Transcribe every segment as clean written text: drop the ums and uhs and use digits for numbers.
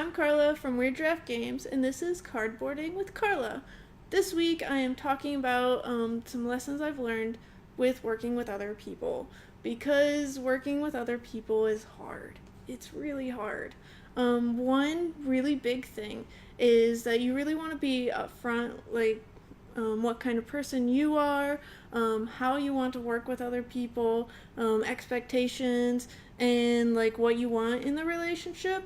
I'm Carla from Weird Giraffe Games, and this is Cardboarding with Carla. This week I am talking about some lessons I've learned with working with other people, because working with other people is hard. It's really hard. One really big thing is that you really want to be upfront, like what kind of person you are, how you want to work with other people, expectations, and like what you want in the relationship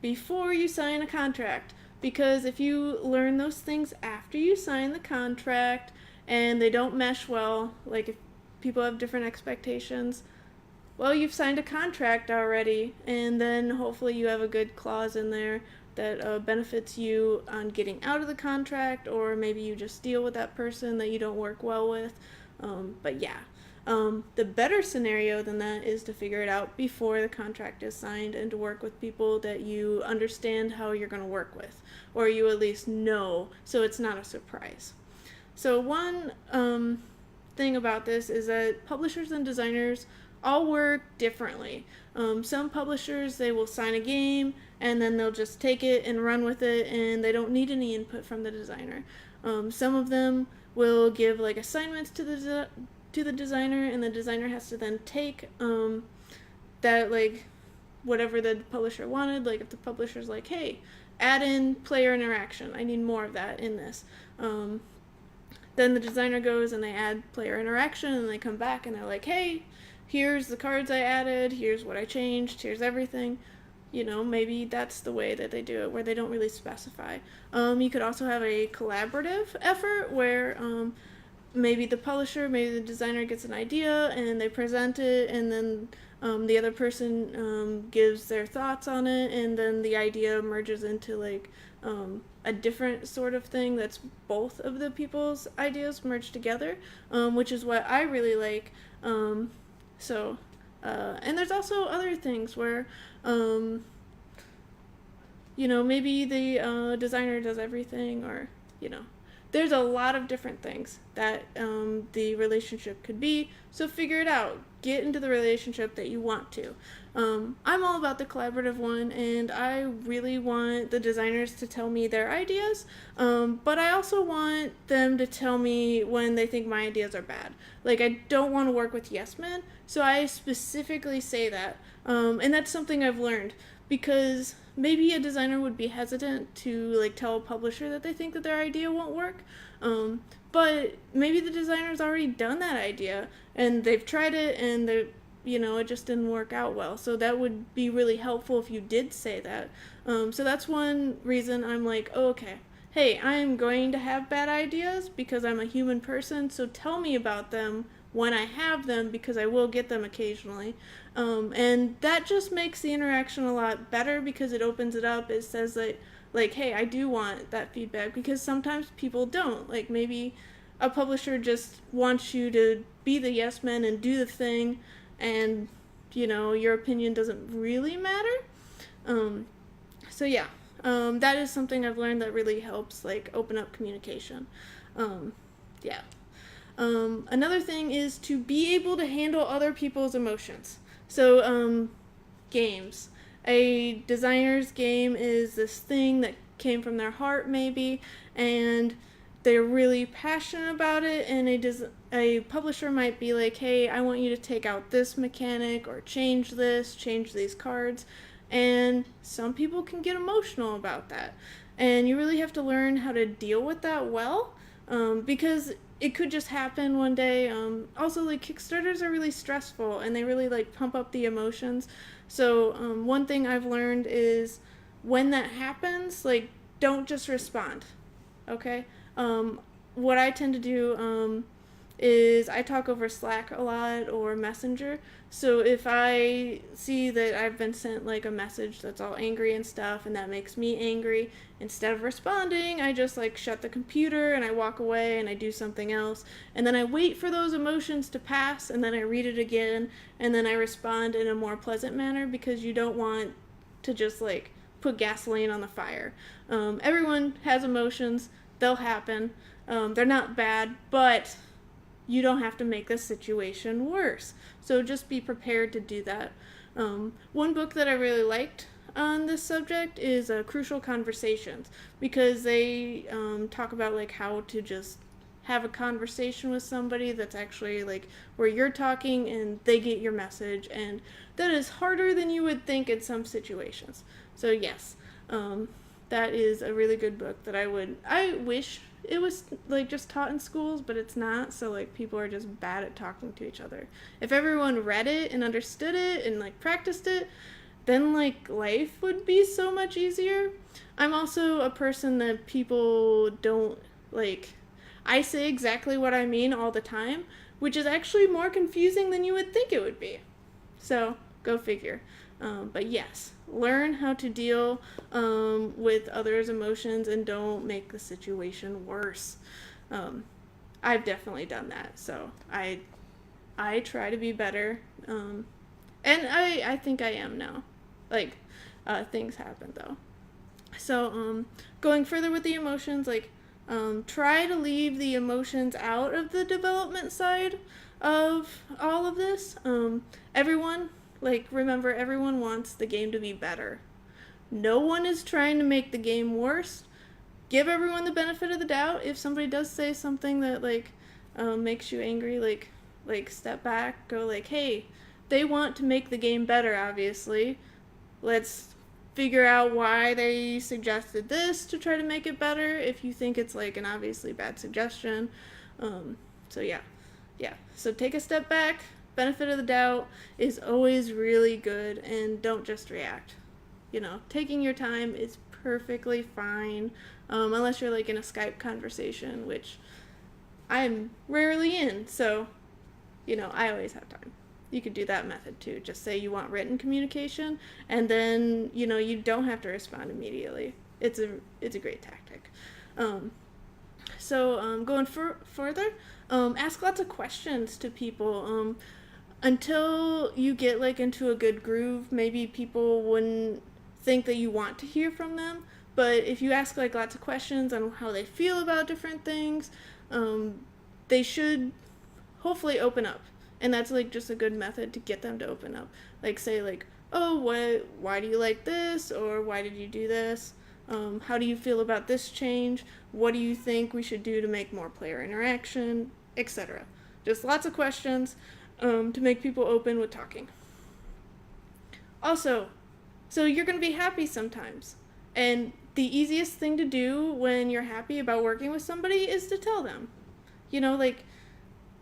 before you sign a contract. Because if you learn those things after you sign the contract and they don't mesh well, like if people have different expectations, well, you've signed a contract already, and then hopefully you have a good clause in there that benefits you on getting out of the contract, or maybe you just deal with that person that you don't work well with. But yeah, the better scenario than that is to figure it out before the contract is signed and to work with people that you understand how you're going to work with, or you at least know, so it's not a surprise. So one thing about this is that publishers and designers all work differently. Some publishers, they will sign a game and then they'll just take it and run with it, and they don't need any input from the designer. Some of them will give like assignments to the designer, and the designer has to then take that, like whatever the publisher wanted. Like if the publisher's like, hey, add in player interaction, I need more of that in this. Then the designer goes and they add player interaction, and they come back and they're like, hey, here's the cards I added, here's what I changed, here's everything. You know, maybe that's the way that they do it, where they don't really specify. You could also have a collaborative effort where maybe the publisher, maybe the designer gets an idea and they present it, and then the other person gives their thoughts on it, and then the idea merges into like a different sort of thing that's both of the people's ideas merged together, which is what I really like. And there's also other things where, maybe the designer does everything, or, there's a lot of different things that the relationship could be. So figure it out. Get into the relationship that you want to. I'm all about the collaborative one, and I really want the designers to tell me their ideas, but I also want them to tell me when they think my ideas are bad. Like, I don't want to work with yes men, so I specifically say that. And that's something I've learned, because maybe a designer would be hesitant to like tell a publisher that they think that their idea won't work, but maybe the designer's already done that idea and they've tried it, and it just didn't work out well. So that would be really helpful if you did say that. So that's one reason I'm like, oh, okay, hey, I'm going to have bad ideas because I'm a human person, so tell me about them when I have them, because I will get them occasionally. And that just makes the interaction a lot better, because it opens it up. It says that, like, hey, I do want that feedback, because sometimes people don't. Like, maybe a publisher just wants you to be the yes man and do the thing, and, your opinion doesn't really matter. So yeah, that is something I've learned that really helps, like, open up communication. Yeah. Another thing is to be able to handle other people's emotions. So, games. A designer's game is this thing that came from their heart, maybe, and they're really passionate about it, and a publisher might be like, hey, I want you to take out this mechanic, or change these cards, and some people can get emotional about that. And you really have to learn how to deal with that well, because it could just happen one day. Also, like, Kickstarters are really stressful, and they really like pump up the emotions. So one thing I've learned is when that happens, like, don't just respond. Okay? What I tend to do is I talk over Slack a lot, or Messenger. So if I see that I've been sent like a message that's all angry and stuff, and that makes me angry, instead of responding, I just like shut the computer and I walk away and I do something else. And then I wait for those emotions to pass, and then I read it again, and then I respond in a more pleasant manner, because you don't want to just like put gasoline on the fire. Everyone has emotions. They'll happen. They're not bad, but you don't have to make the situation worse. So just be prepared to do that. One book that I really liked on this subject is Crucial Conversations, because they talk about like how to just have a conversation with somebody that's actually like where you're talking and they get your message, and that is harder than you would think in some situations. So yes, that is a really good book that I wish it was like just taught in schools, but it's not. So like people are just bad at talking to each other. If everyone read it and understood it and like practiced it, then like life would be so much easier. I'm also a person that people don't like. I say exactly what I mean all the time, which is actually more confusing than you would think it would be. So go figure. But yes, learn how to deal with others' emotions and don't make the situation worse. I've definitely done that, so I try to be better, and I think I am now. Like things happen though. So going further with the emotions, like try to leave the emotions out of the development side of all of this. Everyone, like, remember, everyone wants the game to be better. No one is trying to make the game worse. Give everyone the benefit of the doubt. If somebody does say something that, like, makes you angry, like, step back, go, like, hey, they want to make the game better, obviously. Let's figure out why they suggested this to try to make it better if you think it's, like, an obviously bad suggestion. So, yeah. So take a step back. Benefit of the doubt is always really good, and don't just react. Taking your time is perfectly fine, unless you're like in a Skype conversation, which I'm rarely in, so I always have time. You could do that method too. Just say you want written communication, and then you don't have to respond immediately. It's a great tactic. So going further, ask lots of questions to people. Until you get like into a good groove, maybe people wouldn't think that you want to hear from them. But if you ask like lots of questions on how they feel about different things, they should hopefully open up. And that's like just a good method to get them to open up. Like say like, oh, why do you like this? Or why did you do this? How do you feel about this change? What do you think we should do to make more player interaction, etc. Just lots of questions to make people open with talking. Also, so you're going to be happy sometimes. And the easiest thing to do when you're happy about working with somebody is to tell them. Like,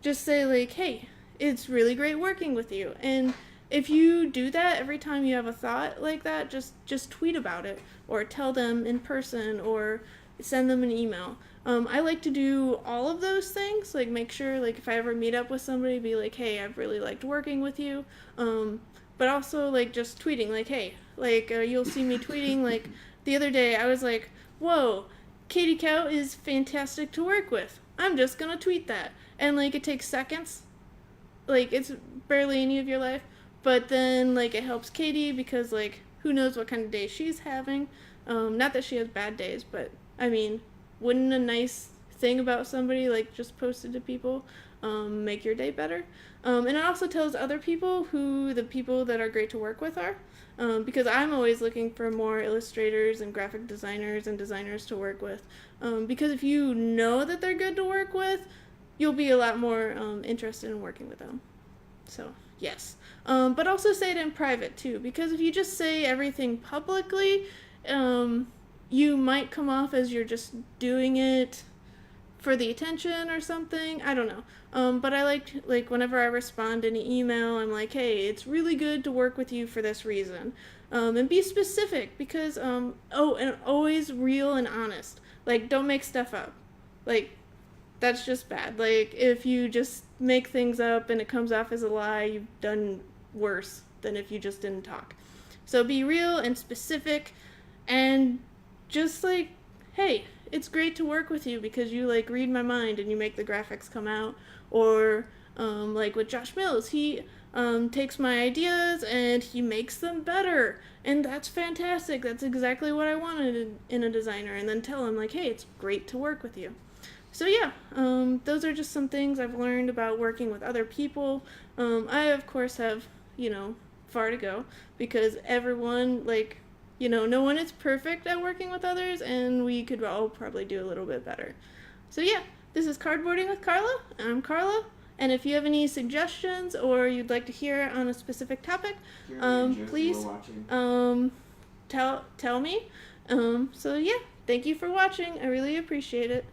just say like, hey, it's really great working with you. And if you do that every time you have a thought like that, just tweet about it, or tell them in person, or send them an email. I like to do all of those things, like make sure, like if I ever meet up with somebody, be like, hey, I've really liked working with you. But also like just tweeting, like, hey, like you'll see me tweeting, like the other day I was like, whoa, Katie Cow is fantastic to work with. I'm just gonna tweet that. And like it takes seconds. Like it's barely any of your life. But then like it helps Katie because like who knows what kind of day she's having. Not that she has bad days, but I mean, wouldn't a nice thing about somebody like just posted to people make your day better? And it also tells other people who the people that are great to work with are, because I'm always looking for more illustrators and graphic designers and designers to work with, because if you know that they're good to work with, you'll be a lot more interested in working with them. So yes, but also say it in private too, because if you just say everything publicly, you might come off as you're just doing it for the attention or something. I don't know. But I like whenever I respond in an email, I'm like, hey, it's really good to work with you for this reason. And be specific, because, and always real and honest. Like, don't make stuff up. Like, that's just bad. Like, if you just make things up and it comes off as a lie, you've done worse than if you just didn't talk. So be real and specific, and just like, hey, it's great to work with you because you like read my mind and you make the graphics come out. Or like with Josh Mills, he takes my ideas and he makes them better, and that's fantastic. That's exactly what I wanted in a designer. And then tell him like, hey, it's great to work with you. So yeah, those are just some things I've learned about working with other people. I of course have far to go, because everyone, like, no one is perfect at working with others, and we could all probably do a little bit better. So yeah, this is Cardboarding with Carla. I'm Carla. And if you have any suggestions or you'd like to hear on a specific topic, please tell me. So yeah, thank you for watching. I really appreciate it.